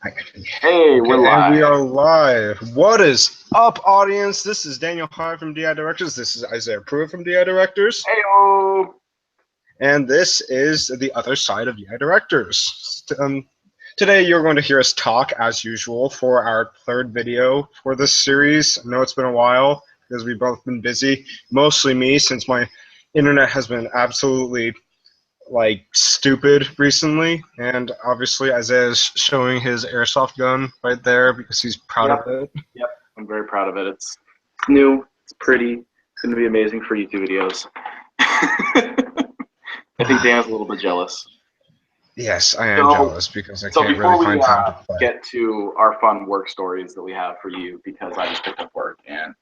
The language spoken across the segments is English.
Hey, we're Okay, and we live. are live. What is up, audience? This is Daniel High from Directors. This is Isaiah Pruitt from Directors. Heyo. And this is the other side of Directors. Today, you're going to hear us talk, as usual, for our third video for this series. I know it's been a while because we've both been busy, mostly me, since my internet has been absolutely stupid recently, and obviously Isaiah's showing his airsoft gun right there because he's proud of Yep, it. yep. I'm very proud of it. It's new. It's pretty. It's going to be amazing for YouTube videos. I think Dan's a little bit jealous. Yes, I am So, jealous because I so can't really before we find time to play. get to our fun work stories that we have for you, because I just picked up work and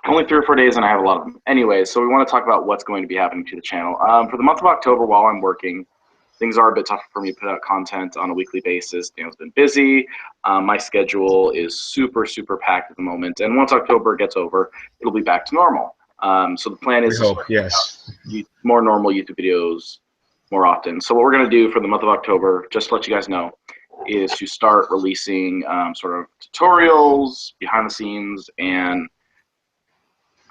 only 3 or 4 days, and I have a lot of them. Anyways, so we want to talk about what's going to be happening to the channel. For the month of October, while I'm working, things are a bit tougher for me to put out content on a weekly basis. Dan's been busy. My schedule is super, super packed at the moment. And once October gets over, it'll be back to normal. So the plan We is to hope, start putting yes. out more normal YouTube videos more often. So what we're going to do for the month of October, just to let you guys know, is to start releasing sort of tutorials, behind the scenes, and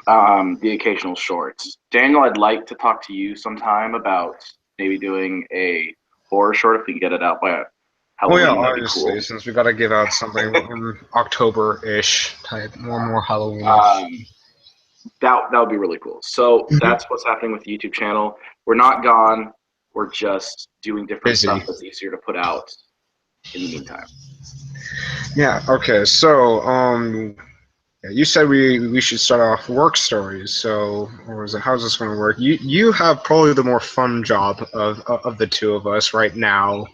the occasional shorts. Daniel, I'd like to talk to you sometime about maybe doing a horror short if we can get it out by Well, yeah, Halloween. That'd be obviously, cool. since we got to give out something in October-ish type, more Halloween-ish. Um, that would be really cool. So that's what's happening with the YouTube channel. We're not gone. We're just doing different stuff Busy. that's easier to put out in the meantime. Yeah, okay, so, yeah, you said we should start off work stories. So, or is it, how's this going to work? You have probably the more fun job of the two of us right now.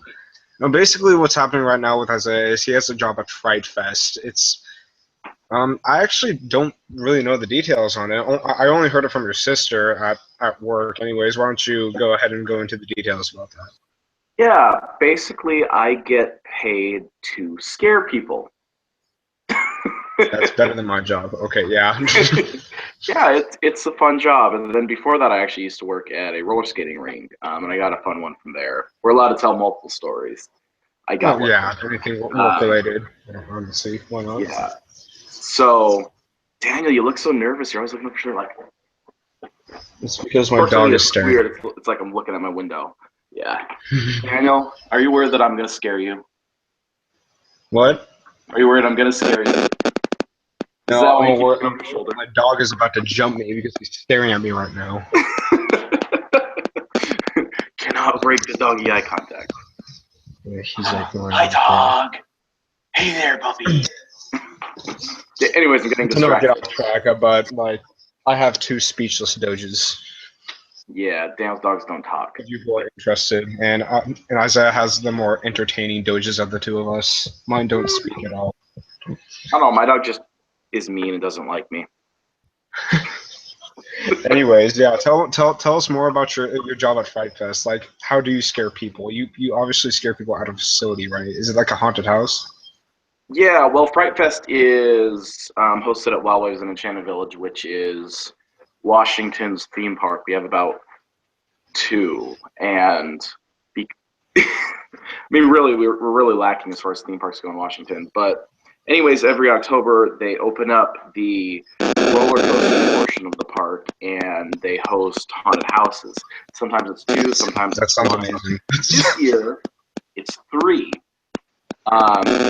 Now, basically, what's happening right now with Isaiah is he has a job at Fright Fest. It's I actually don't really know the details on it. I only heard it from your sister at work. Anyways, why don't you go ahead and go into the details about that? Yeah, basically, I get paid to scare people. That's better than my job. Okay, yeah. Yeah, it's a fun job. And then before that, I actually used to work at a roller skating rink, and I got a fun one from there. We're allowed to tell multiple stories. I Oh got one from yeah, anything there. work related. Yeah, honestly, why not? Yeah. So, Daniel, you look so nervous. You're always looking up your shirt. Like, It's because my dog fortunately, is it's staring. weird. It's like I'm looking at my window. Yeah. Daniel, are you worried that I'm gonna scare you? What? Are you worried I'm gonna scare you? Is No, that why you keep looking over your shoulder? my dog is about to jump me because he's staring at me right now. Cannot break the doggy eye contact. Yeah, he's like going Hi, right there. dog. Hey there, puppy. Yeah, anyways, I'm getting To not get distracted. off track, but I have two speechless doges. Yeah, Daniel's dogs don't talk. If you are interested, and Isaiah has the more entertaining doges of the two of us. Mine don't speak at all. I don't know. My dog just is mean and doesn't like me. Anyways, yeah, tell us more about your job at Fright Fest. Like, how do you scare people? You obviously scare people out of a facility, right? Is it like a haunted house? Yeah, well, Fright Fest is hosted at Wildways in Enchanted Village, which is Washington's theme park. We have about two, and be- I mean, really, we're really lacking as far as theme parks go in Washington. But, anyways, every October they open up the roller coaster portion of the park, and they host haunted houses. Sometimes it's two, sometimes That it's sounds one. amazing. This year, it's three.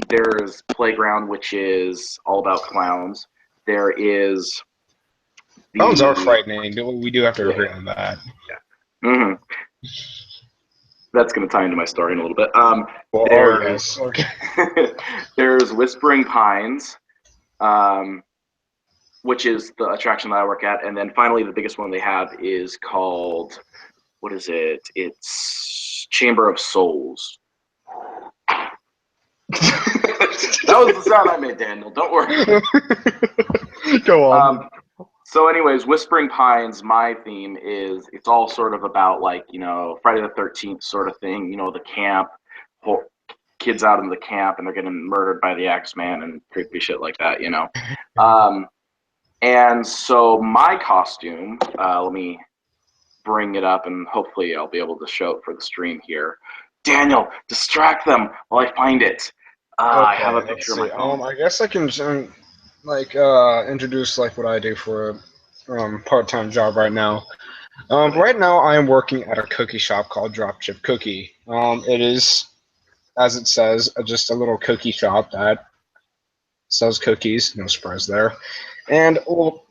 There's Playground, which is all about clowns. There is Clowns are the frightening. We do have to agree yeah, on that. hmm that's going to tie into my story in a little bit. Well, oh There's yes. Okay. there's Whispering Pines, um, which is the attraction that I work at, and then finally the biggest one they have is called what is it? It's Chamber of Souls. That was the sound I made, Daniel. Don't worry. Go on. So, anyways, Whispering Pines, my theme is it's all sort of about like Friday the 13th sort of thing. The camp, kids out in the camp and they're getting murdered by the Axeman and creepy shit like that. Um, and so my costume, let me bring it up and hopefully I'll be able to show it for the stream here. Daniel, distract them while I find it. I have a Okay, let's picture on my see. phone. I guess I can like introduce like what I do for a part-time job right now. Right. Right now I am working at a cookie shop called Dropchip Cookie. It is, as it says, just a little cookie shop that sells cookies. No surprise there. And well,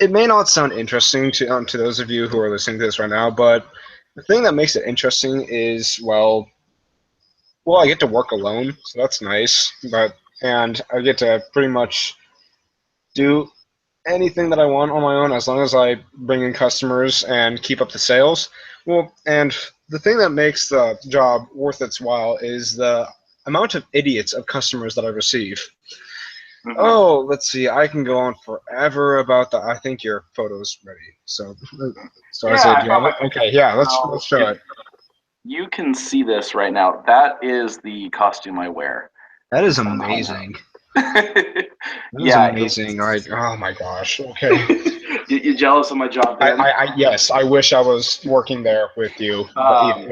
it may not sound interesting to those of you who are listening to this right now, but the thing that makes it interesting is well, I get to work alone, so that's nice. And I get to pretty much do anything that I want on my own as long as I bring in customers and keep up the sales. Well, and the thing that makes the job worth its while is the amount of idiots of customers that I receive. Hmm. Oh, let's see. I can go on forever about that. I think your photo's ready. So Yeah, Isaiah, I do you have found my it? picture. Okay, yeah. Let's So show if it. you can see this right now, that is the costume I wear That is on the hunt. amazing. That is Yeah, amazing. it's. Oh my gosh. Okay. You jealous of my job, Dan? Yes, I wish I was working there with you, but Um,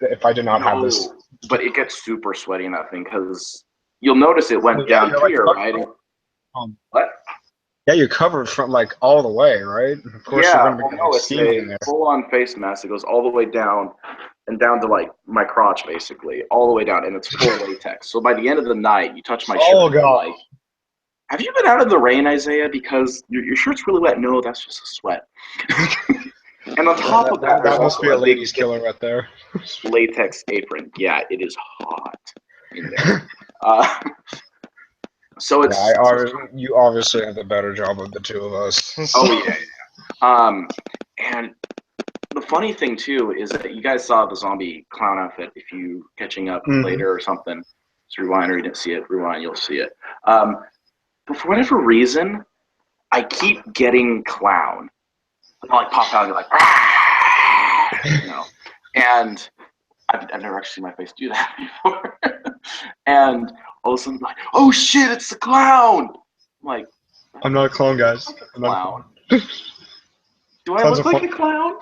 if I did not have this. no, but it gets super sweaty in that thing because you'll notice it Oh went yeah, down you're like here, right? covered. Um, What? yeah, you're covered from like all the way, right? Of course, you're Yeah, going to well, be getting no, it's steamed a in there. full-on face mask. It goes all the way down and down to like my crotch, basically, all the way down, and it's full latex. So by the end of the night, you touch my shirt, Oh and you're god, like, "Have you been out in the rain, Isaiah? Because your shirt's really wet." No, that's just a sweat. And on that, top that, of that, that, there's that must also be a a big ladies' thick killer right there. latex apron. Yeah, it is hot in there. Uh, so Yeah, it's you obviously have the better job of the two of us. oh yeah. And the funny thing too is that you guys saw the zombie clown outfit. If you catching up Hmm. later or something, just rewind or you didn't see it. Rewind, you'll see it. Um, but for whatever reason, I keep getting clown. I'll like pop out and be like, ah! And I've never actually seen my face do that before. And all of a sudden, like, oh shit, it's the clown. I'm like, I'm not a clown, look guys. like a I'm not a clown. clown. Do I Clowns are look like fun. a clown?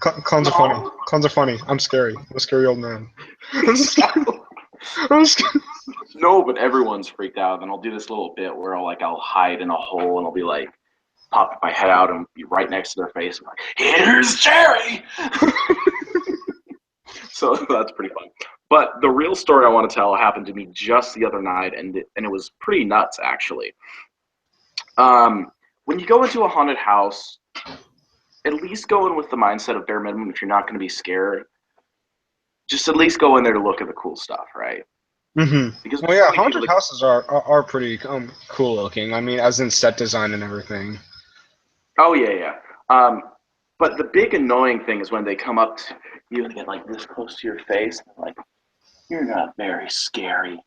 Clowns are funny. No. Clowns are funny. I'm scary. I'm a scary old man. I'm scary. Exactly. I'm scary. No, but everyone's freaked out. And I'll do this little bit where I'll hide in a hole and I'll be like, pop my head out and be right next to their face. I'm like, here's Jerry. So that's pretty fun. But the real story I want to tell happened to me just the other night, and it was pretty nuts actually. When you go into a haunted house, at least go in with the mindset of bare minimum. If you're not going to be scared, just at least go in there to look at the cool stuff, right? Hmm. Because Well, there's so yeah, many people haunted that. houses are pretty cool looking. I mean, as in set design and everything. Oh yeah, yeah. But the big annoying thing is when they come up to you and get like this close to your face, and they're like, "You're not very scary."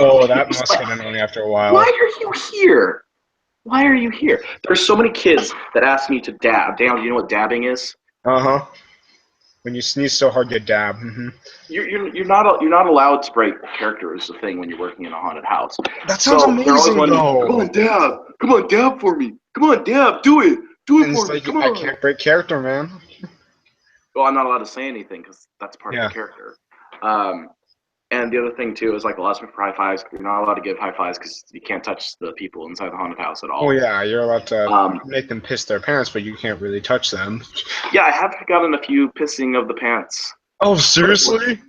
Oh, that Just must like, get annoying after a why while. are you here? Why are you here? There's so many kids that ask me to dab. Dan, do you know what dabbing is? Uh huh. When you sneeze so hard, you dab. You're not allowed to break character is the thing when you're working in a haunted house. That sounds So they're always amazing, wondering, come though. on, dab, come on, dab for me, come on, dab, do it And it's for me, like come I on. can't break character, man. Well, I'm not allowed to say anything because that's part of the Yeah. character. Um, and the other thing too is like the last for high fives. You're not allowed to give high fives because you can't touch the people inside the haunted house at Oh all. yeah, you're allowed to Um, make them piss their pants, but you can't really touch them. yeah, I have gotten a few pissing of the pants. Oh, But it was seriously?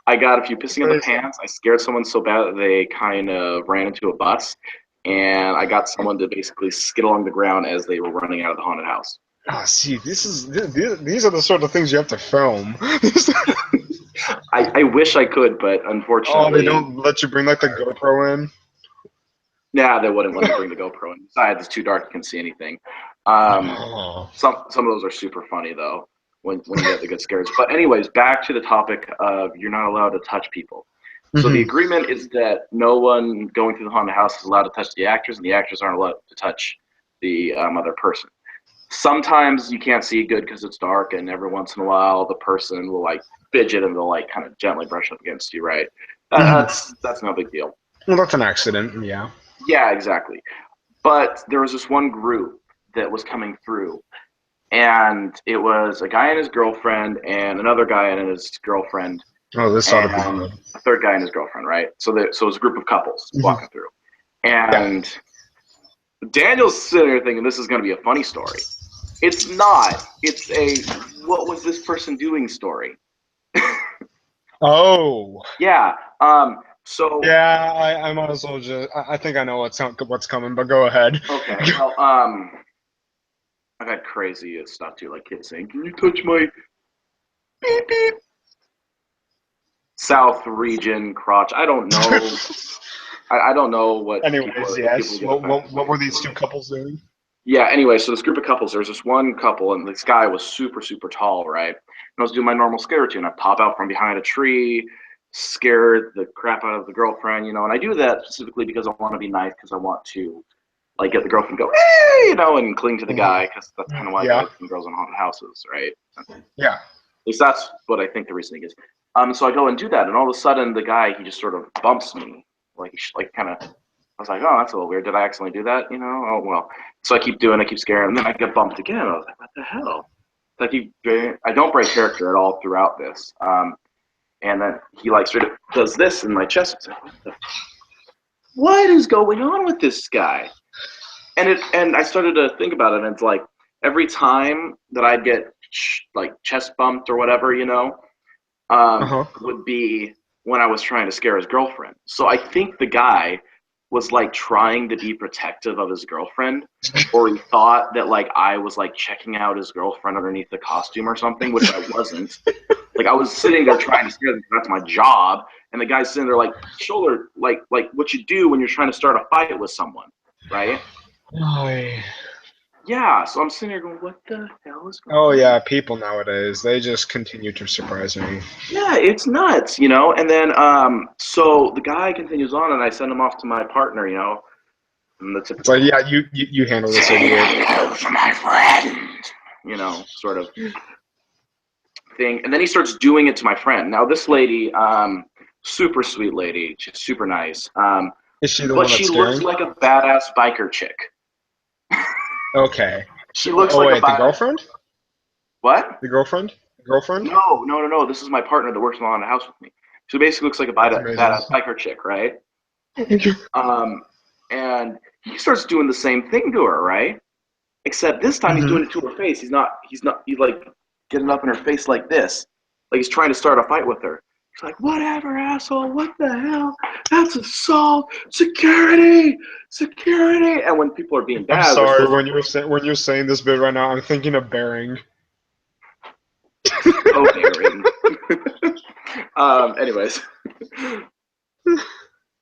I got a few pissing of the Amazing. pants. I scared someone so bad that they kind of ran into a bus, and I got someone to basically skid along the ground as they were running out of the haunted house. Ah, see, these are the sort of things you have to film. I wish I could, but Oh, they unfortunately, don't let you bring like the GoPro in. yeah, they wouldn't let me bring the GoPro in. Besides, it's too dark; you can see anything. Um, Oh. some of those are super funny though when you get the good scares. But anyways, back to the topic of you're not allowed to touch people. So the Hmm. agreement is that no one going through the haunted house is allowed to touch the actors, and the actors aren't allowed to touch the other person. Sometimes you can't see good because it's dark, and every once in a while the person will like fidget and they'll like kind of gently brush up against you, right? Hmm. That's no big deal. Well, that's an accident. Yeah. Yeah, exactly. But there was this one group that was coming through, and it was a guy and his girlfriend and another guy and his girlfriend. Oh, this ought to be and good. a third guy and his girlfriend, right? So it was a group of couples walking through, Yeah. and Daniel's sitting there thinking this is going to be a funny story. It's not. It's a what was this person doing story. Oh. Yeah. So Yeah, I might as well just. I think I know what's coming, but go ahead. okay. Well, I've had crazy stuff too, like kids saying, "Can you touch my beep beep?" South region crotch. I don't know. I don't know what Anyways, if people yes. get offended. What were these two couples doing? Yeah, anyway, so this group of couples, there's this one couple, and this guy was super, super tall, right? And I was doing my normal scare routine. I pop out from behind a tree, scare the crap out of the girlfriend, and I do that specifically because I want to be nice, because I want to, like, get the girlfriend to go, hey, and cling to the guy, because that's kind of why Yeah. guys and girls in haunted houses, right? At Yeah. least that's what I think the reasoning is. So I go and do that, and all of a sudden, the guy, he just sort of bumps me, like kind of. I was like, oh, that's a little weird. Did I accidentally do that? Oh, well. So I keep scaring, and then I get bumped again. I was like, what the hell? So I don't break character at all throughout this. And then he like sort of does this in my chest. I was like, what is going on with this guy? And I started to think about it, and it's like every time that I'd get like chest bumped or whatever, would be when I was trying to scare his girlfriend. So I think the guy was like trying to be protective of his girlfriend, or he thought that like I was like checking out his girlfriend underneath the costume or something, which I wasn't. Like I was sitting there trying to scare them. That's my job, and the guy's sitting there like shoulder, like what you do when you're trying to start a fight with someone, right? Yeah. So I'm sitting there going, what the hell is going Oh on? yeah, people nowadays, they just continue to surprise me. Yeah, it's nuts, And then so the guy continues on, and I send him off to my partner, and the It's like, typical yeah, you handle this say idiot. hello to my friend, sort of thing. And then he starts doing it to my friend. Now this lady, super sweet lady, she's super nice, Is she the but one she that's looks scaring? like a badass biker chick. Okay. She looks Oh like a wait, the badass. girlfriend? What? The girlfriend? The girlfriend? No. This is my partner that works in the house with me. She basically looks like a That's amazing. badass biker chick, right? And he starts doing the same thing to her, right? Except this time he's doing it to her face. He's like getting up in her face like this. Like he's trying to start a fight with her. He's like, whatever, asshole, what the hell? That's assault, security, security. And when people are being I'm bad, they're sorry supposed when you're saying this bit right now. I'm thinking of Bearing. to go bearing. Anyways. Yeah,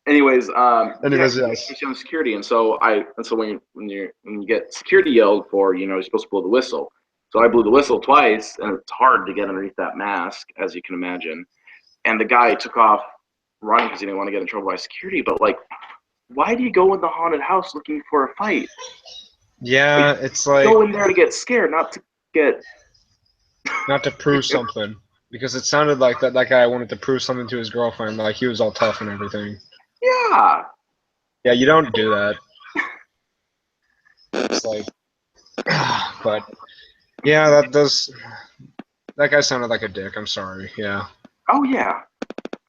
Anyways, yes. he's on security, and so when you get security yelled for, you're supposed to blow the whistle. So I blew the whistle twice, and it's hard to get underneath that mask, as you can imagine. And the guy took off running because he didn't want to get in trouble by security. But like, why do you go in the haunted house looking for a fight? Yeah, Like, it's you like go in there to get scared, not to get. not to prove something because it sounded like that guy wanted to prove something to his girlfriend, like he was all tough and everything. Yeah. Yeah, you don't do that. It's like, but yeah, that guy sounded like a dick. I'm sorry. Yeah, Oh yeah.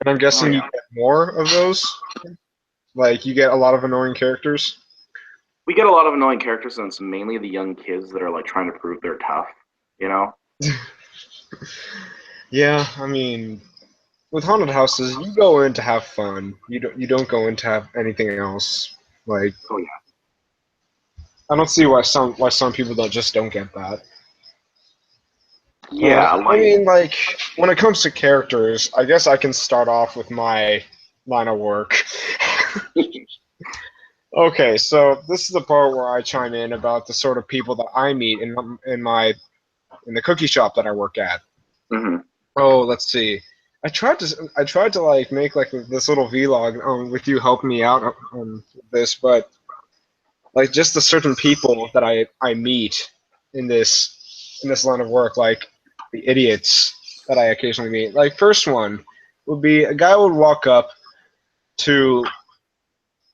and I'm Oh guessing you yeah. get more of those. Like you get a lot of annoying characters. We get a lot of annoying characters, and it's mainly the young kids that are like trying to prove they're tough. You know. Yeah, I mean, with haunted houses, you go in to have fun. You don't go in to have anything else. Like Oh yeah. I don't see why some people don't get that. Yeah. I Like. mean, like when it comes to characters, I guess I can start off with my line of work. Okay, so this is the part where I chime in about the sort of people that I meet in the cookie shop that I work at. Mhm. Oh, let's see. I tried to like make like this little vlog with you helping me out on this, but like just the certain people that I meet in this line of work, like the idiots that I occasionally meet. Like first one would be a guy would walk up to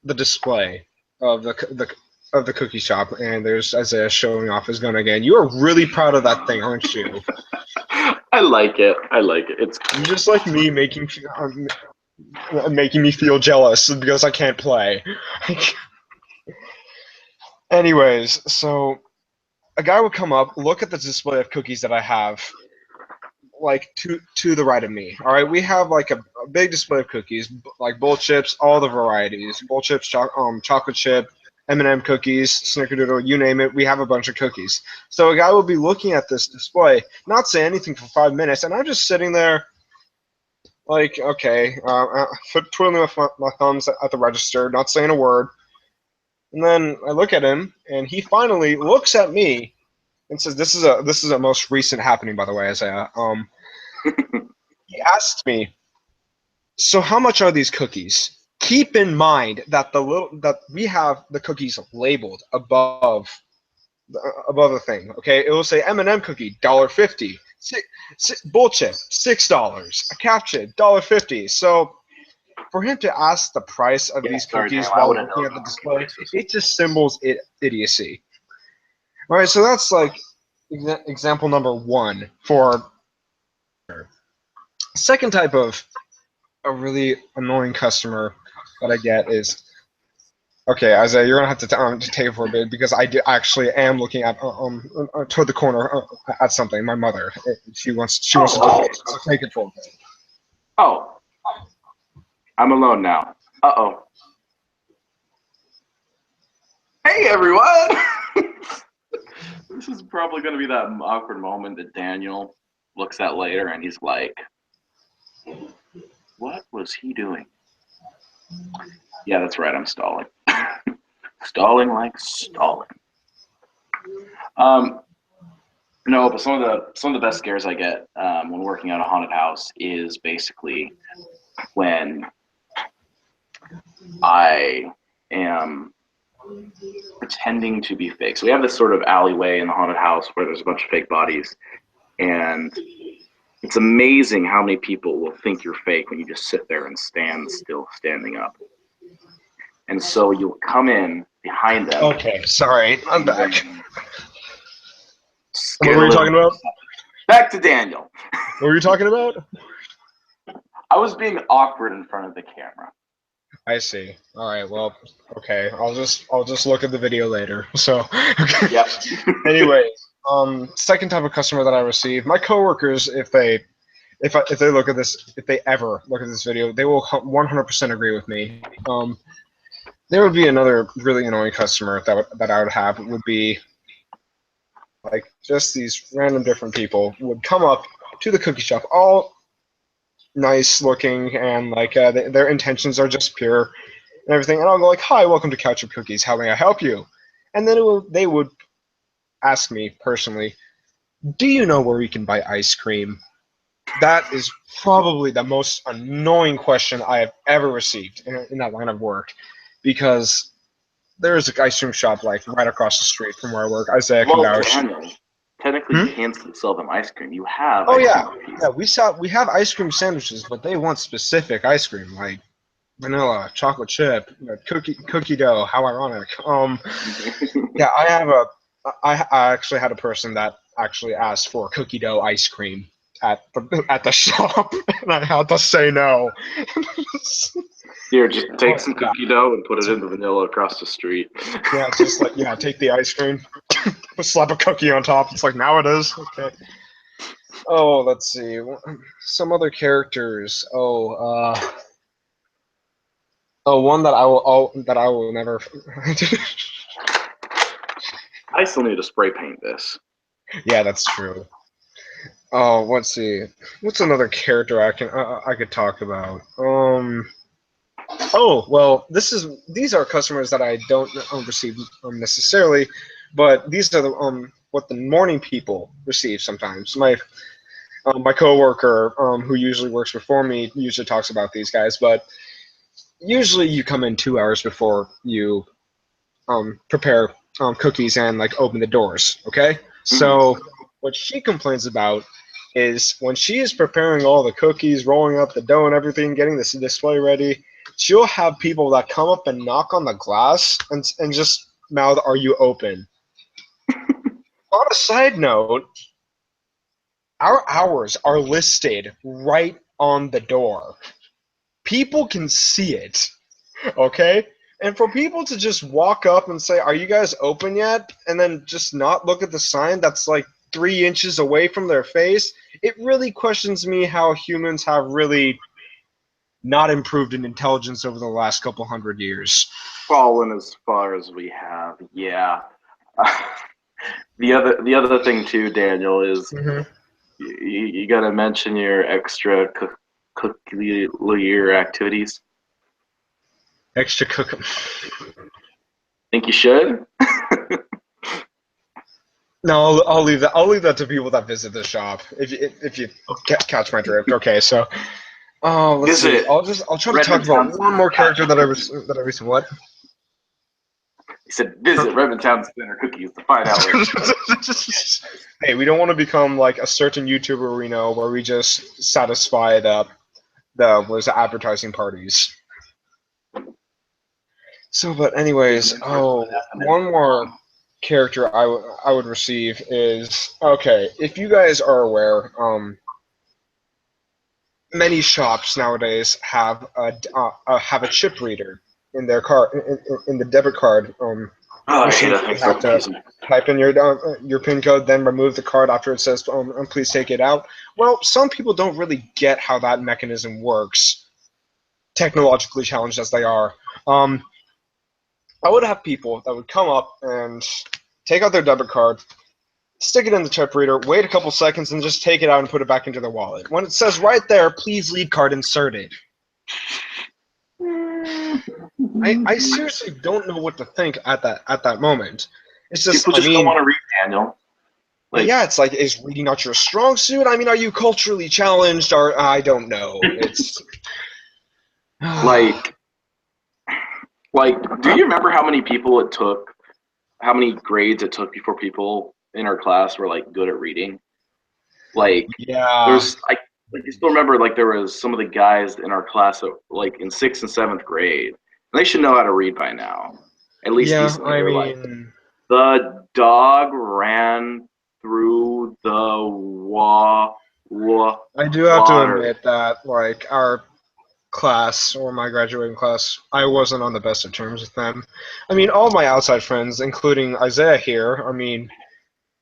the display of the cookie shop, and there's Isaiah showing off his gun again. You are really proud of that thing, aren't you? I like it. I like it. It's You just like me making me feel jealous because I can't play. Anyways, so a guy would come up, look at the display of cookies that I have, like to the right of me. All right, we have like a big display of cookies, like bowl chips, all the varieties, bowl chips, chocolate chip, M&M cookies, Snickerdoodle, you name it. We have a bunch of cookies. So a guy will be looking at this display, not say anything for 5 minutes, and I'm just sitting there, like, okay, twiddling my thumbs at the register, not saying a word. And then I look at him, and he finally looks at me and says, "This is a most recent happening, by the way, Isaiah." He asked me, "So how much are these cookies?" Keep in mind that that we have the cookies labeled above the thing. Okay, it will say M&M cookie $1.50, bull chip $6, a cap chip $1.50. So for him to ask the price of these sorry, cookies Daniel, I while wouldn't know looking at the about cookie display, prices. it just symbols idiocy. All right, so that's like example number one for. Second type of a really annoying customer that I get is, okay, Isaiah, you're gonna have to take it for a bit because actually am looking at toward the corner at something. My mother, she wants to talk, so take it for a bit. Oh, I'm alone now. Uh-oh. Hey, everyone! This is probably going to be that awkward moment that Daniel looks at later and he's like, what was he doing? Yeah, that's right, I'm stalling. Stalling like stalling. Um, no, but some of the best scares I get when working at a haunted house is basically when I am pretending to be fake. So we have this sort of alleyway in the haunted house where there's a bunch of fake bodies, and it's amazing how many people will think you're fake when you just sit there and stand still, standing up. And so you'll come in behind them. Okay, sorry, I'm back. What Scared were a you little. talking about? Back to Daniel. What were you talking about? I was being awkward in front of the camera. I see. All right. Well, okay. I'll just look at the video later. So, okay. Yep. Anyway, second type of customer that I receive, my coworkers, if they look at this, if they ever look at this video, they will 100% agree with me. There would be another really annoying customer that I would have would be like just these random different people would come up to the cookie shop, all nice looking and like their intentions are just pure and everything, and I'll go like, "Hi, welcome to Couch of Cookies. How may I help you?" And then they would ask me personally, "Do you know where we can buy ice cream?" That is probably the most annoying question I have ever received in that line of work, because there is an ice cream shop like right across the street from where I work. Isaiah can Well, vouch. Daniel, technically you can still sell them ice cream. You have Oh ice yeah, cream. yeah. We have ice cream sandwiches, but they want specific ice cream, like vanilla, chocolate chip, cookie dough. How ironic. Yeah, I actually had a person that actually asked for cookie dough ice cream at the shop, and I had to say no. Here, just take some cookie dough and put it in the vanilla across the street. Yeah, just like, yeah, take the ice cream, slap a cookie on top. It's like, now it is. Okay. Oh, let's see. Some other characters. One that I will never. I still need to spray paint this. Yeah, that's true. Oh, let's see. What's another character I could talk about? Oh, well, these are customers that I don't receive necessarily, but these are the what the morning people receive sometimes. My coworker, who usually works before me, usually talks about these guys, but usually you come in 2 hours before you prepare cookies and like open the doors. Okay, so what she complains about is when she is preparing all the cookies, rolling up the dough and everything, getting this display ready, she'll have people that come up and knock on the glass and just mouth, "Are you open?" On a side note, Our hours are listed right on the door. People can see it, okay? And for people to just walk up and say, "Are you guys open yet?" and then just not look at the sign that's like 3 inches away from their face, it really questions me how humans have really not improved in intelligence over the last couple hundred years. Fallen as far as we have, yeah. The other thing too, Daniel, is Mm-hmm. you got to mention your extracurricular activities. Extra cook. Think you should? No, I'll leave that. I'll leave that to people that visit the shop. If you catch my drift. Okay, so let's see. Visit I'll try to talk Redmond about Town one Center. more Catch character that I was cookies. that I recently what? He said, "Visit Redmond Town Center Cookies to find out where." Hey, we don't want to become like a certain YouTuber we know where we just satisfy the advertising parties. So, but anyways, one more character I would receive is okay. If you guys are aware, many shops nowadays have a chip reader in their card in the debit card Oh, I hate machine. it. You have to type in your PIN code, then remove the card after it says please take it out. Well, some people don't really get how that mechanism works, technologically challenged as they are. I would have people that would come up and take out their debit card, stick it in the chip reader, wait a couple seconds, and just take it out and put it back into their wallet. When it says right there, please lead card inserted. I seriously don't know what to think at that moment. It's just, People I just don't mean, want to read, Daniel. Like, yeah, it's like, is reading not your strong suit? I mean, are you culturally challenged? Or I don't know. It's like, like, do you remember how many people it took, how many grades it took before people in our class were like good at reading? Like, yeah, there's like you still remember like there was some of the guys in our class that, like in 6th and 7th grade, and they should know how to read by now, at least yeah. decently. I They're like, mean, the dog ran through the I do have to water. admit that, like, our class or my graduating class, I wasn't on the best of terms with them. I mean, all my outside friends, including Isaiah here. I mean,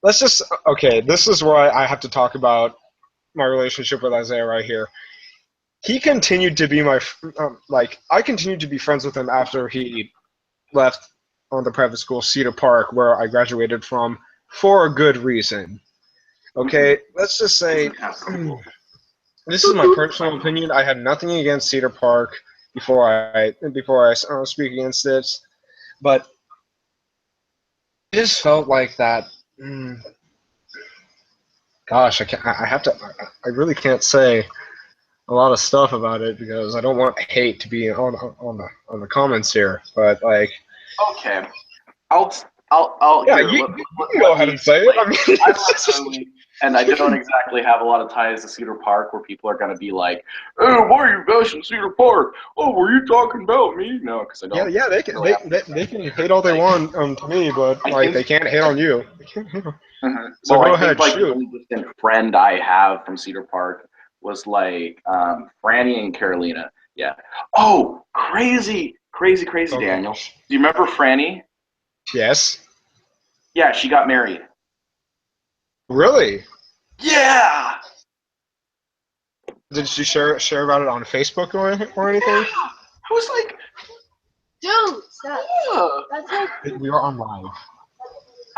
let's just okay. This is where I have to talk about my relationship with Isaiah right here. He continued to be like I continued to be friends with him after he left on the private school Cedar Park, where I graduated from, for a good reason. Okay, let's just say Isn't that cool? this is my personal opinion. I had nothing against Cedar Park before I speak against it, but it just felt like that. Gosh, I have to. I really can't say a lot of stuff about it because I don't want hate to be on the comments here. But like, Okay, I'll I'll yeah, here. you can go Let ahead me and say it. I explain. mean, I it's just, literally, and I don't exactly have a lot of ties to Cedar Park, where people are gonna be like, "Oh, why are you guys in Cedar Park? Oh, were you talking about me?" No, because I yeah, don't yeah. They can really have. they can hate all they Like, want to me, but I like think. they can't hate on you. So Well, go I think ahead, like the shoot. only distant friend I have from Cedar Park was like Franny and Carolina. Yeah. Oh, crazy, crazy, crazy, Oh Daniel. gosh. Do you remember Franny? Yes. Yeah, she got married. Really? Yeah. Did she share about it on Facebook or Yeah. anything? I was like, Dude, stop. yeah. That's like We are on live.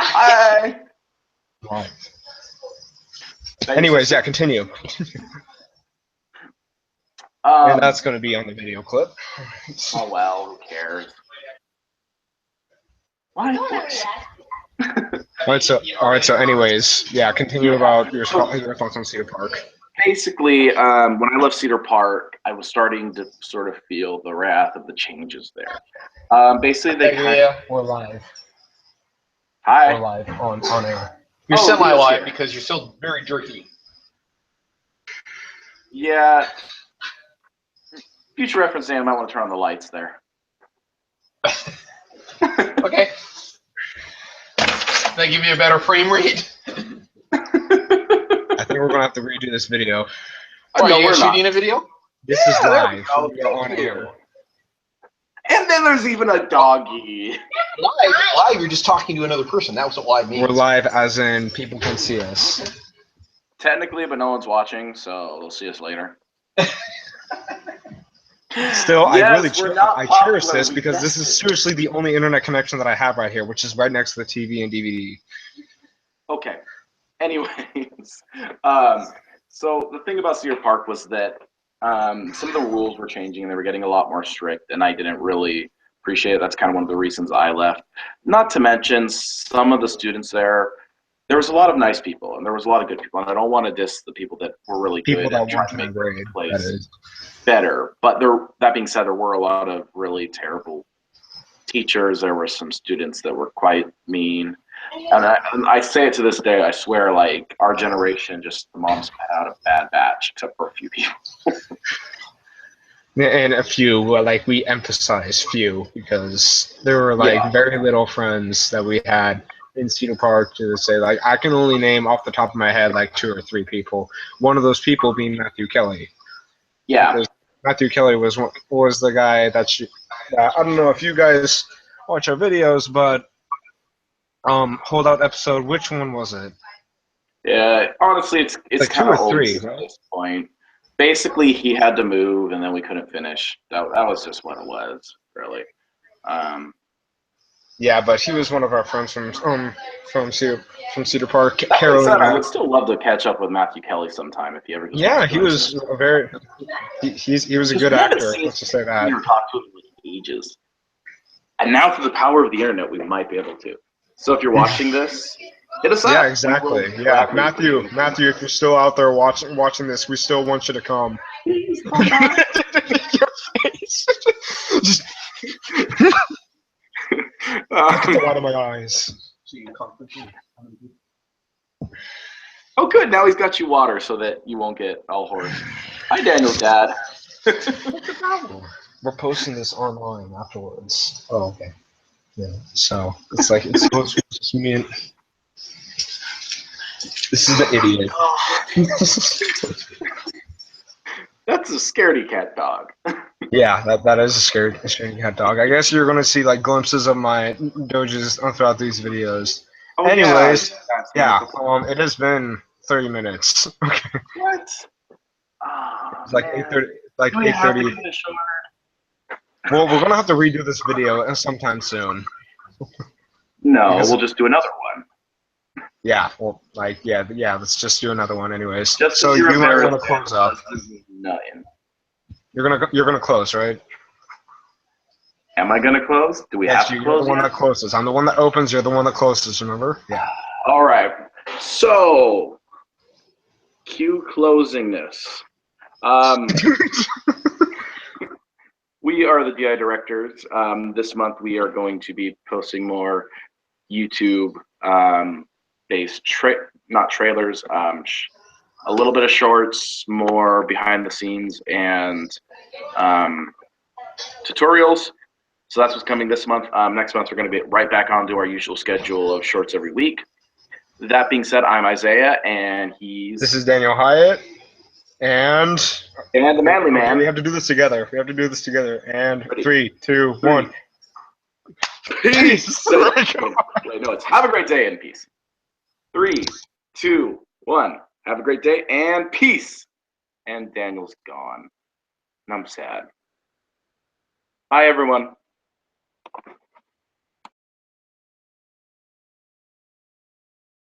I. Live. Thanks for Anyways, yeah, saying. continue. And Um. that's going to be on the video clip. Oh well, who cares? Why? don't worry, Dad. All right. So, anyways, yeah, continue Yeah. about your So your thoughts on Cedar Park. basically, when I left Cedar Park, I was starting to sort of feel the wrath of the changes there. Basically, they kind of. Yeah, we're live. We're Hi. live on air. You're Oh, semi Leo's live here. because you're still very jerky. Yeah. Future reference, Dan, I might want to turn on the lights there. Okay. They give you a better frame rate. I think we're gonna have to redo this video. Are No, you we're not. shooting a video? This Yeah, is there we live. go. We are on Thank you. air. And then there's even a doggy. Live, you're just talking to another person. That's what live means. We're live, as in people can see us. Technically, but no one's watching, so they'll see us later. Still, Yes, I cherish popular, this we because this guessed is it. seriously the only internet connection that I have right here, which is right next to the TV and DVD. Okay. Anyways, so the thing about Cedar Park was that some of the rules were changing and they were getting a lot more strict, and I didn't really appreciate it. That's kind of one of the reasons I left. Not to mention some of the students there. There was a lot of nice people, and there was a lot of good people, and I don't want to diss the people that were really People good that and trying want to to make grade, the place that is. better. But that being said, there were a lot of really terrible teachers. There were some students that were quite mean. And I say it to this day, I swear, like, our generation just, the moms put out a bad batch, except for a few people. And a few, like, we emphasize few because there were, like, Yeah. very little friends that we had in Cedar Park to say, like, I can only name off the top of my head, like, 2 or 3 people. One of those people being Matthew Kelly. Yeah. Because Matthew Kelly was the guy that I don't know if you guys watch our videos, but holdout episode, which one was it? Yeah. Honestly, it's Like kind 2 of or 3, old at right? this point. Basically, he had to move, and then we couldn't finish. That was just what it was, really. Yeah, but he was one of our friends from Cedar Park. That being Carolyn. said, I would still love to catch up with Matthew Kelly sometime if he ever just Yeah, wants to he was join us. a very he was a Because good we haven't actor. seen Let's just say that. or talked to him in ages. And now through the power of the internet, we might be able to. So if you're watching this, hit us up. Yeah, We exactly. will Yeah, gladly- Matthew, if you're still out there watching this, we still want you to come. Please come back. Your face. Just look at the light of my eyes. Oh, good. Now he's got you water so that you won't get all hoarse. Hi, Daniel's dad. We're posting this online afterwards. Oh, okay. Yeah. So it's like it's just me and this is the idiot. That's a scaredy cat dog. Yeah, that is a scary cat dog. I guess you're gonna see like glimpses of my doges throughout these videos. Oh, Anyways, yeah. it has been 30 minutes. Okay. What? Oh, It's like man. 8:30. Like Do we have to 8:30. cut it short? Well, we're gonna have to redo this video sometime soon. No, Because- we'll just do another one. Yeah. Well, like yeah. Let's just do another one, anyways. Just So as you're you might want to embarrassed, close up. this is nothing. You're gonna close, right? Am I gonna close? Do we have to You're close? the one yet? that closes. I'm the one that opens. You're the one that closes. Remember? Yeah. All right. So, cue closing this. We are the DI directors. This month we are going to be posting more YouTube based not trailers, a little bit of shorts, more behind the scenes and tutorials. So that's what's coming this month. Next month we're going to be right back onto our usual schedule of shorts every week. That being said, I'm Isaiah, and This is Daniel Hyatt, and the Manly Man. We have to do this together. And Ready? 3, 2, 1. Peace. Wait, no, it's have a great day and peace. 3, 2, 1. Have a great day and peace. And Daniel's gone. And I'm sad. Bye, everyone.